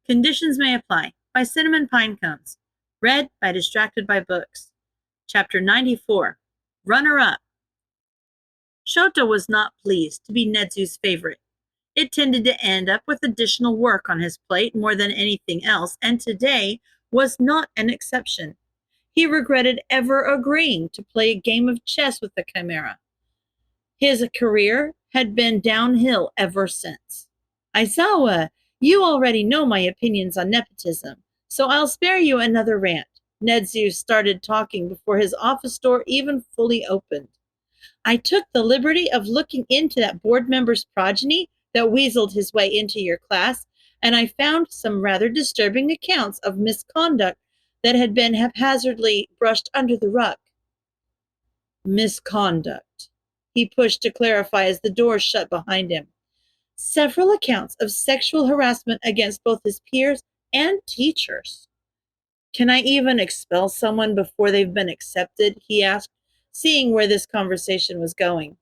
Conditions May Apply by CinnamonPinecones. Read by Distracted by Books. Chapter 94. Runner-Up. Shota was not pleased to be Nedzu's favorite. It tended to end up with additional work on his plate more than anything else, and today was not an exception. He regretted ever agreeing to play a game of chess with the Chimera. His career had been downhill ever since. Aizawa, you already know my opinions on nepotism, so I'll spare you another rant. Nedzu started talking before his office door even fully opened. I took the liberty of looking into that board member's progeny that weaseled his way into your class, and I found some rather disturbing accounts of misconduct that had been haphazardly brushed under the rug. Misconduct, he pushed to clarify as the door shut behind him. Several accounts of sexual harassment against both his peers and teachers. Can I even expel someone before they've been accepted? He asked, seeing where this conversation was going.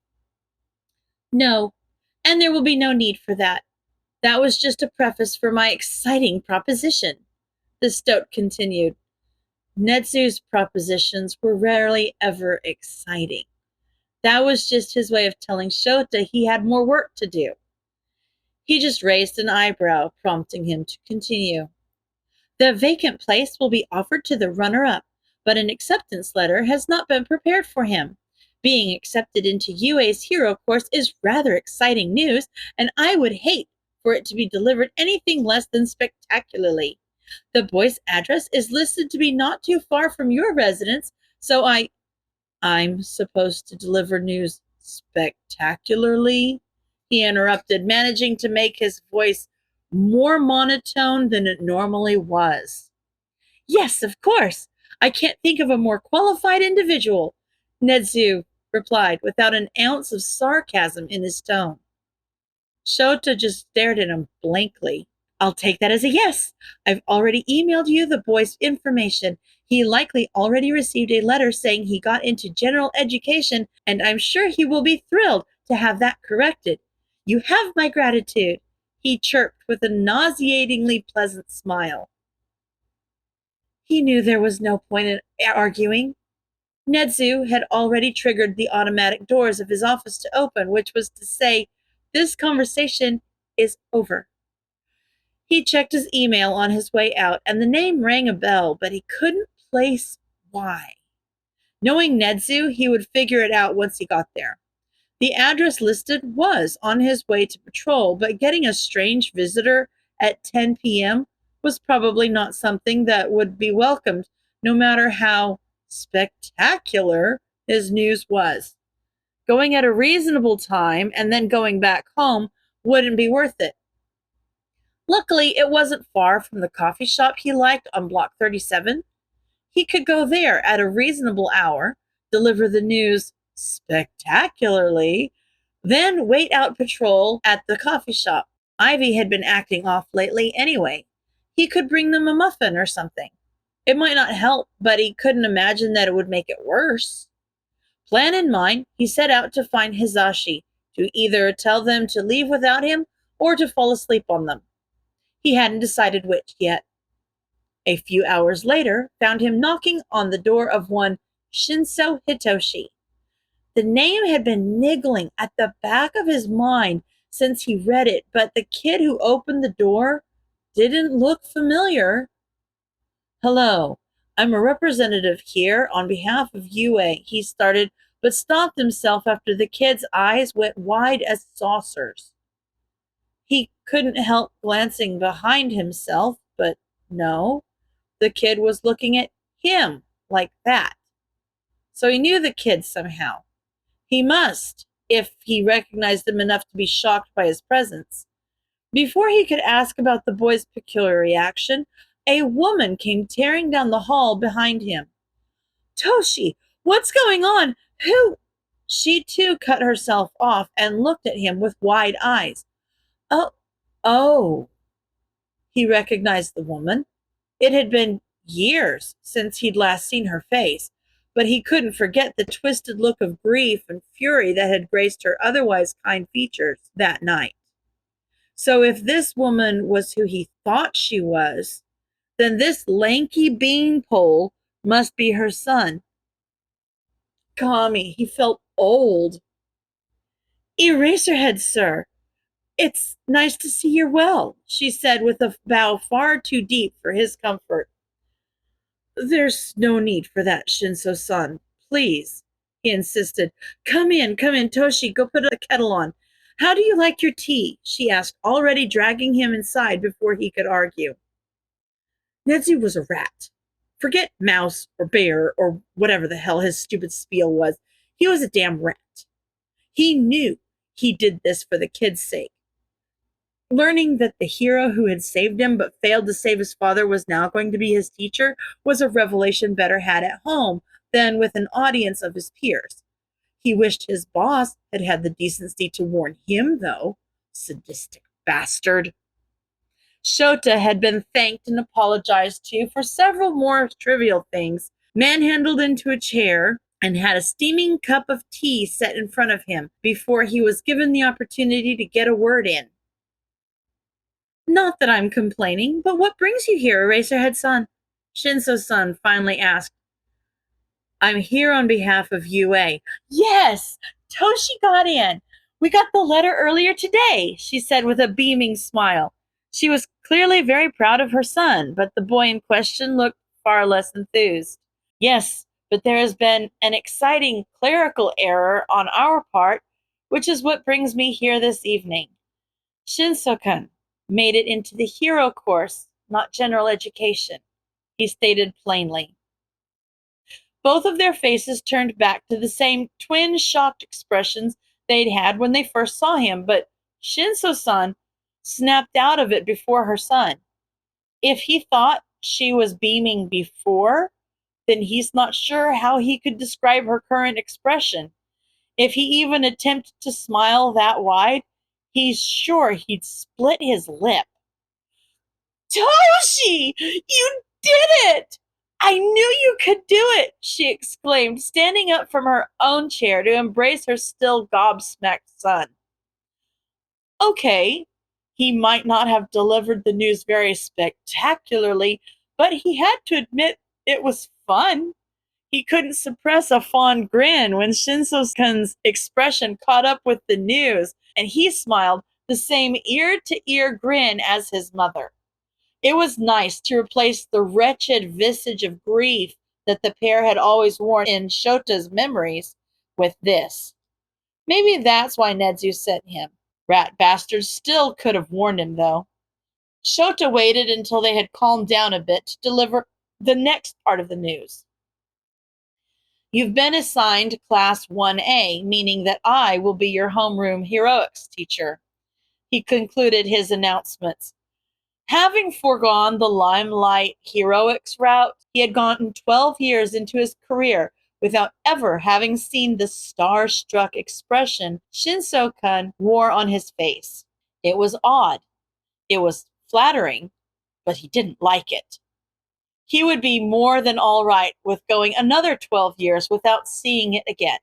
No, and there will be no need for that. That was just a preface for my exciting proposition, the stoat continued. Nedzu's propositions were rarely ever exciting. That was just his way of telling Shota he had more work to do. He just raised an eyebrow, prompting him to continue. The vacant place will be offered to the runner-up, but an acceptance letter has not been prepared for him. Being accepted into UA's hero course is rather exciting news, and I would hate for it to be delivered anything less than spectacularly. The boy's address is listed to be not too far from your residence, so I'm supposed to deliver news spectacularly? He interrupted, managing to make his voice more monotone than it normally was. Yes, of course. I can't think of a more qualified individual, Nedzu replied, without an ounce of sarcasm in his tone. Shota just stared at him blankly. I'll take that as a yes. I've already emailed you the boy's information. He likely already received a letter saying he got into general education, and I'm sure he will be thrilled to have that corrected. You have my gratitude, he chirped with a nauseatingly pleasant smile. He knew there was no point in arguing. Nedzu had already triggered the automatic doors of his office to open, which was to say, this conversation is over. He checked his email on his way out, and the name rang a bell, but he couldn't place why. Knowing Nedzu, he would figure it out once he got there. The address listed was on his way to patrol, but getting a strange visitor at 10 p.m. was probably not something that would be welcomed, no matter how spectacular his news was. Going at a reasonable time and then going back home wouldn't be worth it. Luckily, it wasn't far from the coffee shop he liked on Block 37. He could go there at a reasonable hour, deliver the news spectacularly, then wait out patrol at the coffee shop. Ivy had been acting off lately anyway. He could bring them a muffin or something. It might not help, but he couldn't imagine that it would make it worse. Plan in mind, he set out to find Hizashi, to either tell them to leave without him or to fall asleep on them. He hadn't decided which yet. A few hours later found him knocking on the door of one Shinso Hitoshi. The name had been niggling at the back of his mind since he read it, but the kid who opened the door didn't look familiar. Hello, I'm a representative here on behalf of UA, he started, but stopped himself after the kid's eyes went wide as saucers. He couldn't help glancing behind himself, but no, the kid was looking at him like that. So he knew the kid somehow. He must, if he recognized him enough to be shocked by his presence. Before he could ask about the boy's peculiar reaction, a woman came tearing down the hall behind him. Toshi, what's going on? Who? She too cut herself off and looked at him with wide eyes. Oh. He recognized the woman. It had been years since he'd last seen her face, but he couldn't forget the twisted look of grief and fury that had graced her otherwise kind features that night. So if this woman was who he thought she was, then this lanky beanpole must be her son. Kami, he felt old. Eraserhead, sir. It's nice to see you're well, she said with a bow far too deep for his comfort. There's no need for that, Shinso-san. Please, he insisted. Come in, Toshi, go put the kettle on. How do you like your tea? She asked, already dragging him inside before he could argue. Nedzu was a rat. Forget mouse or bear or whatever the hell his stupid spiel was. He was a damn rat. He knew he did this for the kid's sake. Learning that the hero who had saved him but failed to save his father was now going to be his teacher was a revelation better had at home than with an audience of his peers. He wished his boss had had the decency to warn him, though. Sadistic bastard. Shota had been thanked and apologized to for several more trivial things, manhandled into a chair, and had a steaming cup of tea set in front of him before he was given the opportunity to get a word in. Not that I'm complaining, but what brings you here, Eraserhead-san? Shinso-san finally asked. I'm here on behalf of UA. Yes! Toshi got in. We got the letter earlier today, she said with a beaming smile. She was clearly very proud of her son, but the boy in question looked far less enthused. Yes, but there has been an exciting clerical error on our part, which is what brings me here this evening. Shinso-kun made it into the hero course, not general education, he stated plainly. Both of their faces turned back to the same twin shocked expressions they'd had when they first saw him, but Shinso-san snapped out of it before her son. If he thought she was beaming before, then he's not sure how he could describe her current expression. If he even attempted to smile that wide, he's sure he'd split his lip. Toshi! You did it! I knew you could do it, she exclaimed, standing up from her own chair to embrace her still gobsmacked son. Okay, he might not have delivered the news very spectacularly, but he had to admit it was fun. He couldn't suppress a fond grin when Shinso-kun's expression caught up with the news, and he smiled the same ear-to-ear grin as his mother. It was nice to replace the wretched visage of grief that the pair had always worn in Shota's memories with this. Maybe that's why Nedzu sent him. Rat bastards still could have warned him, though. Shota waited until they had calmed down a bit to deliver the next part of the news. You've been assigned Class 1A, meaning that I will be your homeroom heroics teacher. He concluded his announcements. Having foregone the limelight heroics route, he had gotten 12 years into his career without ever having seen the star-struck expression Shinso-kun wore on his face. It was odd. It was flattering, but he didn't like it. He would be more than all right with going another 12 years without seeing it again.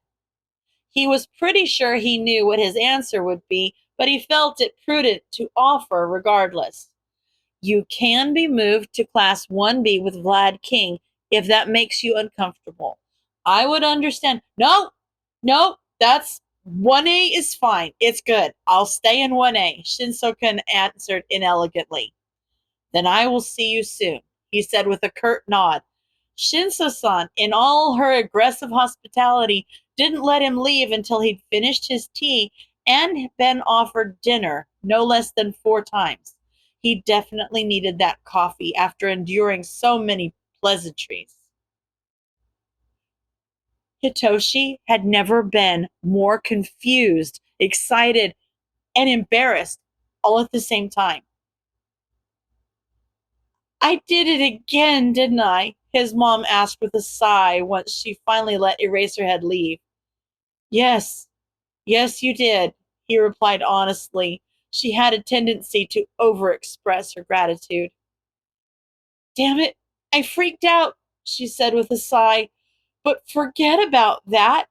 He was pretty sure he knew what his answer would be, but he felt it prudent to offer regardless. You can be moved to Class 1B with Vlad King if that makes you uncomfortable. I would understand. No, that's 1A is fine. It's good. I'll stay in 1A, Shinso-kun answered inelegantly. Then I will see you soon, he said with a curt nod. Shinso-san, in all her aggressive hospitality, didn't let him leave until he'd finished his tea and been offered dinner no less than 4 times. He definitely needed that coffee after enduring so many pleasantries. Hitoshi had never been more confused, excited, and embarrassed all at the same time. I did it again, didn't I? His mom asked with a sigh once she finally let Eraserhead leave. Yes, you did, he replied honestly. She had a tendency to overexpress her gratitude. Damn it, I freaked out, she said with a sigh. But forget about that.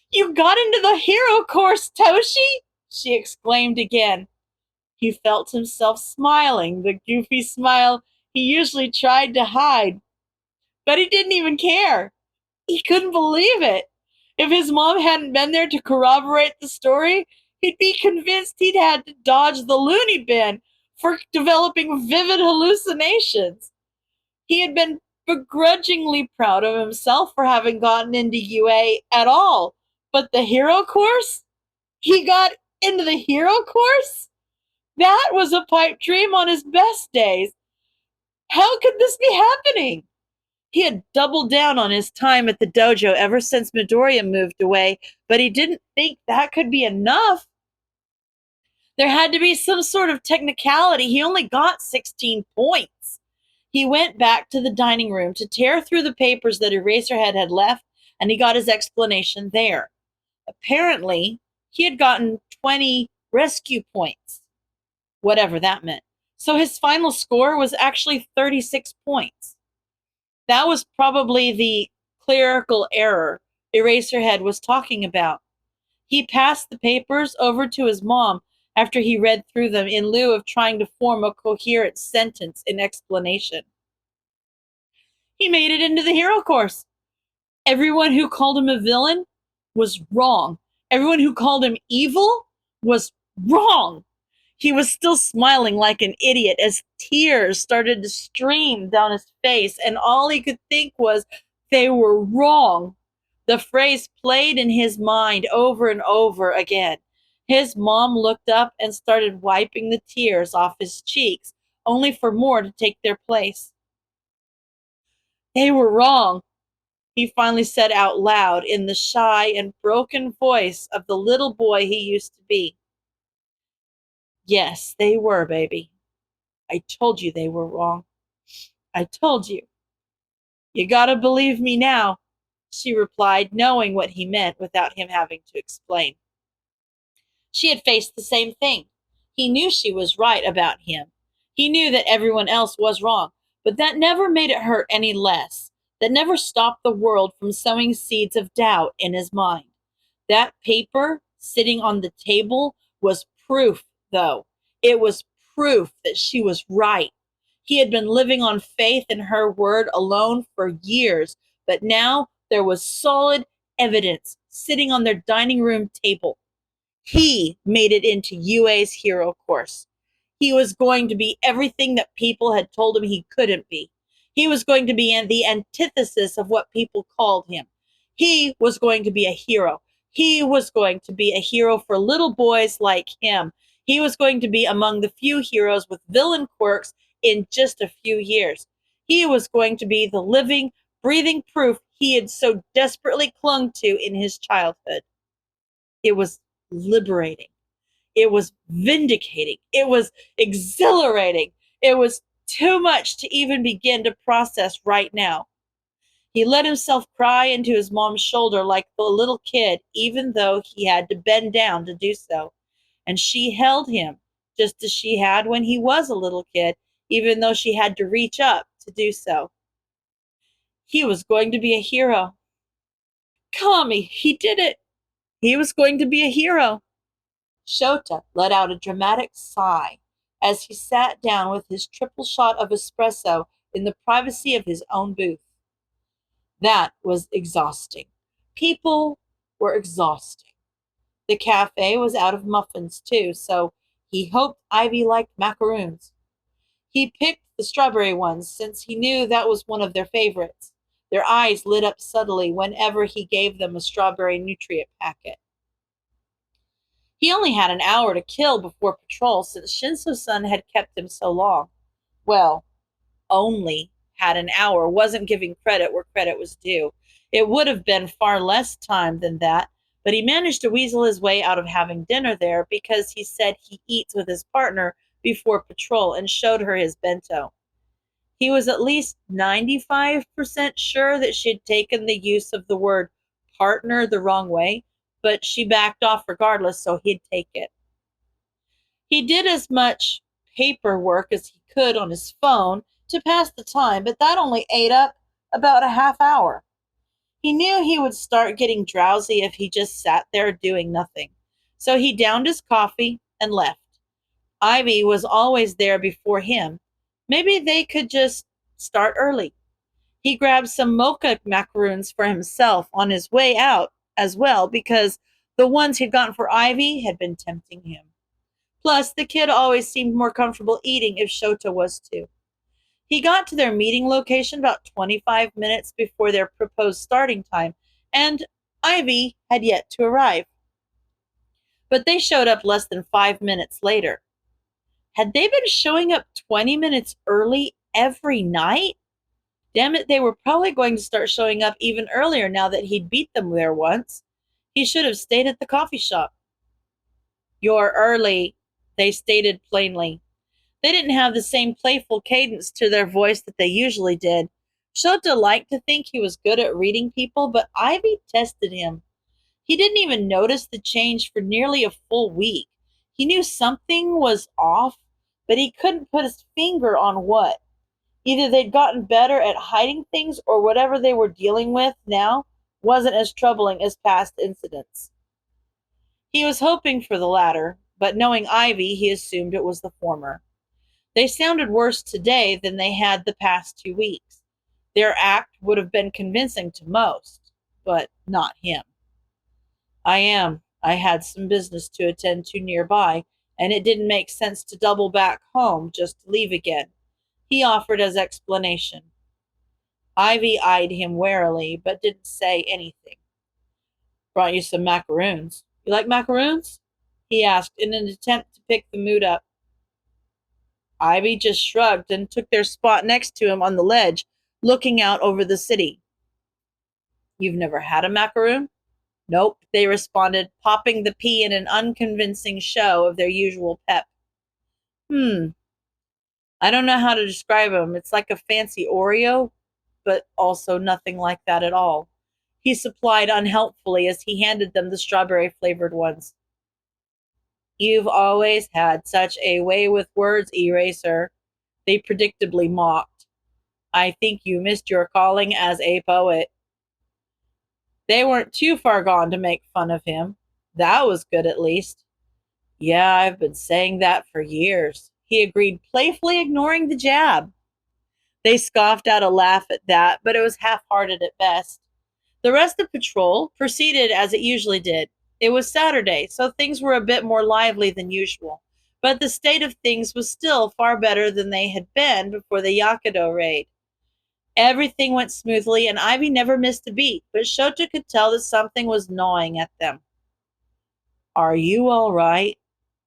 You got into the hero course, Toshi, she exclaimed again. He felt himself smiling, the goofy smile he usually tried to hide. But he didn't even care. He couldn't believe it. If his mom hadn't been there to corroborate the story, he'd be convinced he'd had to dodge the loony bin for developing vivid hallucinations. He had been begrudgingly proud of himself for having gotten into UA at all. But the hero course? He got into the hero course? That was a pipe dream on his best days. How could this be happening? He had doubled down on his time at the dojo ever since Midoriya moved away, but he didn't think that could be enough. There had to be some sort of technicality. He only got 16 points. He went back to the dining room to tear through the papers that Eraserhead had left, and he got his explanation there. Apparently, he had gotten 20 rescue points, whatever that meant. So his final score was actually 36 points. That was probably the clerical error Eraserhead was talking about. He passed the papers over to his mom after he read through them in lieu of trying to form a coherent sentence in explanation. He made it into the hero course. Everyone who called him a villain was wrong. Everyone who called him evil was wrong. He was still smiling like an idiot as tears started to stream down his face, and all he could think was, they were wrong. The phrase played in his mind over and over again. His mom looked up and started wiping the tears off his cheeks, only for more to take their place. They were wrong, he finally said out loud in the shy and broken voice of the little boy he used to be. Yes, they were, baby. I told you they were wrong. I told you. You gotta believe me now, she replied, knowing what he meant without him having to explain. She had faced the same thing. He knew she was right about him. He knew that everyone else was wrong, but that never made it hurt any less. That never stopped the world from sowing seeds of doubt in his mind. That paper sitting on the table was proof, though. It was proof that she was right. He had been living on faith in her word alone for years, but now there was solid evidence sitting on their dining room table. He made it into UA's hero course. He was going to be everything that people had told him he couldn't be. He was going to be the antithesis of what people called him. He was going to be a hero. He was going to be a hero for little boys like him. He was going to be among the few heroes with villain quirks in just a few years. He was going to be the living, breathing proof he had so desperately clung to in his childhood. It was liberating. It was vindicating. It was exhilarating. It was too much to even begin to process right now. He let himself cry into his mom's shoulder like a little kid, even though he had to bend down to do so. And she held him, just as she had when he was a little kid, even though she had to reach up to do so. He was going to be a hero. Kami, he did it. He was going to be a hero. Shota let out a dramatic sigh as he sat down with his triple shot of espresso in the privacy of his own booth. That was exhausting. People were exhausting. The cafe was out of muffins, too, so he hoped Ivy liked macaroons. He picked the strawberry ones since he knew that was one of their favorites. Their eyes lit up subtly whenever he gave them a strawberry nutrient packet. He only had an hour to kill before patrol since Shinso-san had kept him so long. Well, only had an hour wasn't giving credit where credit was due. It would have been far less time than that, but he managed to weasel his way out of having dinner there because he said he eats with his partner before patrol and showed her his bento. He was at least 95% sure that she'd taken the use of the word partner the wrong way, but she backed off regardless, so he'd take it. He did as much paperwork as he could on his phone to pass the time, but that only ate up about a half hour. He knew he would start getting drowsy if he just sat there doing nothing, so he downed his coffee and left. Ivy was always there before him. Maybe they could just start early. He grabbed some mocha macaroons for himself on his way out as well because the ones he'd gotten for Ivy had been tempting him. Plus, the kid always seemed more comfortable eating if Shota was too. He got to their meeting location about 25 minutes before their proposed starting time, and Ivy had yet to arrive. But they showed up less than 5 minutes later. Had they been showing up 20 minutes early every night? Damn it, they were probably going to start showing up even earlier now that he'd beat them there once. He should have stayed at the coffee shop. "You're early," they stated plainly. They didn't have the same playful cadence to their voice that they usually did. Shota liked to think he was good at reading people, but Ivy tested him. He didn't even notice the change for nearly a full week. He knew something was off, but he couldn't put his finger on what. Either they'd gotten better at hiding things or whatever they were dealing with now wasn't as troubling as past incidents. He was hoping for the latter, but knowing Ivy, he assumed it was the former. They sounded worse today than they had the past 2 weeks. Their act would have been convincing to most, but not him. I had some business to attend to nearby, and it didn't make sense to double back home just to leave again," he offered as explanation. Ivy eyed him warily, but didn't say anything. "Brought you some macaroons. You like macaroons?" he asked in an attempt to pick the mood up. Ivy just shrugged and took their spot next to him on the ledge, looking out over the city. "You've never had a macaroon?" "Nope," they responded, popping the pea in an unconvincing show of their usual pep. I don't know how to describe them. It's like a fancy Oreo, but also nothing like that at all," he supplied unhelpfully as he handed them the strawberry-flavored ones. "You've always had such a way with words, Eraser," they predictably mocked. "I think you missed your calling as a poet." They weren't too far gone to make fun of him. That was good at least. "Yeah, I've been saying that for years," he agreed, playfully ignoring the jab. They scoffed out a laugh at that, but it was half-hearted at best. The rest of patrol proceeded as it usually did. It was Saturday, so things were a bit more lively than usual, but the state of things was still far better than they had been before the Yakudo raid. Everything went smoothly, and Ivy never missed a beat, but Shota could tell that something was gnawing at them. "Are you all right?"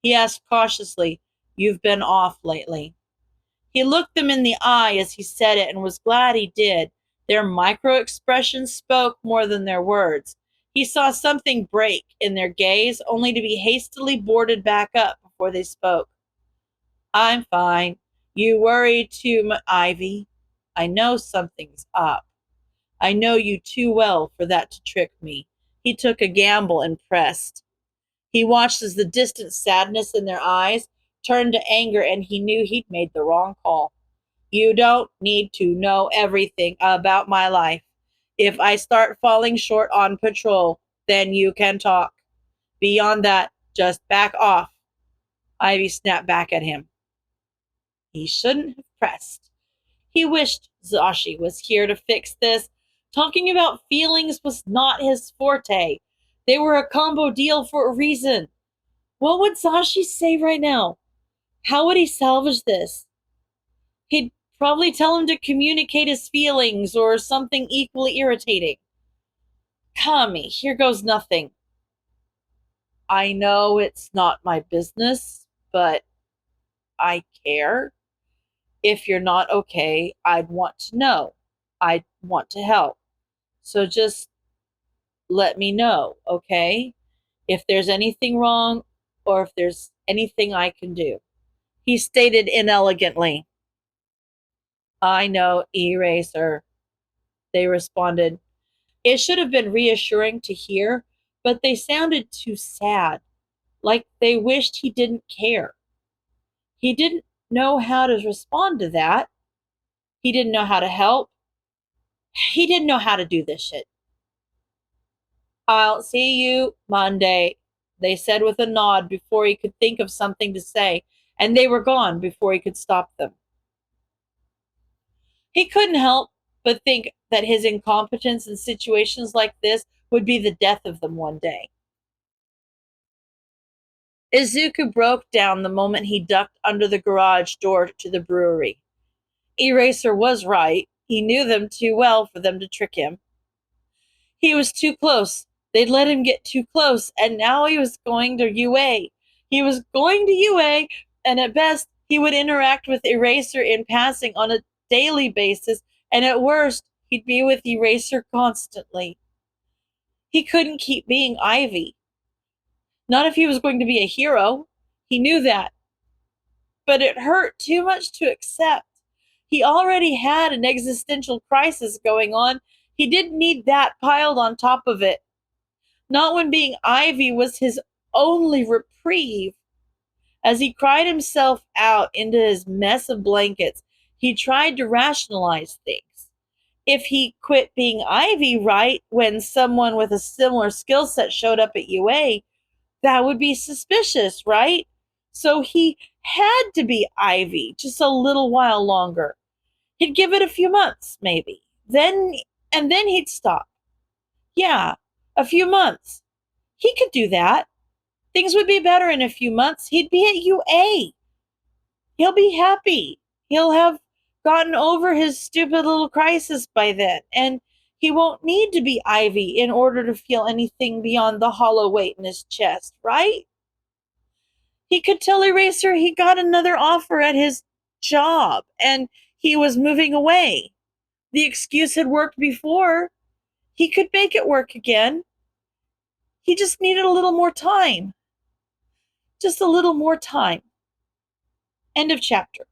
he asked cautiously. "You've been off lately." He looked them in the eye as he said it and was glad he did. Their micro-expressions spoke more than their words. He saw something break in their gaze, only to be hastily boarded back up before they spoke. "I'm fine. You worry too much, Ivy. I know something's up. I know you too well for that to trick me." He took a gamble and pressed. He watched as the distant sadness in their eyes turned to anger, and he knew he'd made the wrong call. "You don't need to know everything about my life. If I start falling short on patrol, then you can talk. Beyond that, just back off." Ivy snapped back at him. He shouldn't have pressed. He wished Zashi was here to fix this. Talking about feelings was not his forte. They were a combo deal for a reason. What would Zashi say right now? How would he salvage this? He'd probably tell him to communicate his feelings or something equally irritating. "Kami, here goes nothing. I know it's not my business, but I care. If you're not okay, I'd want to know. I'd want to help. So just let me know, okay? If there's anything wrong or if there's anything I can do," he stated inelegantly. "I know, Eraser," they responded. It should have been reassuring to hear, but they sounded too sad, like they wished he didn't care. He didn't know how to respond to that. He didn't know how to help. He didn't know how to do this shit. "I'll see you Monday," they said with a nod before he could think of something to say, and they were gone before he could stop them. He couldn't help but think that his incompetence in situations like this would be the death of them one day. Izuku broke down the moment he ducked under the garage door to the brewery. Eraser was right. He knew them too well for them to trick him. He was too close. They'd let him get too close, and now he was going to UA. He was going to UA, and at best, he would interact with Eraser in passing on a daily basis, and at worst, he'd be with Eraser constantly. He couldn't keep being Ivy. Not if he was going to be a hero. He knew that. But it hurt too much to accept. He already had an existential crisis going on. He didn't need that piled on top of it. Not when being Ivy was his only reprieve. As he cried himself out into his mess of blankets, he tried to rationalize things. If he quit being Ivy right when someone with a similar skill set showed up at UA, that would be suspicious, right? So he had to be Ivy just a little while longer. He'd give it a few months, maybe. Then he'd stop. Yeah, a few months. He could do that. Things would be better in a few months. He'd be at UA. He'll be happy. He'll have gotten over his stupid little crisis by then, and he won't need to be Ivy in order to feel anything beyond the hollow weight in his chest, right? He could tell Eraser he got another offer at his job, and he was moving away. The excuse had worked before. He could make it work again. He just needed a little more time. Just a little more time. End of chapter.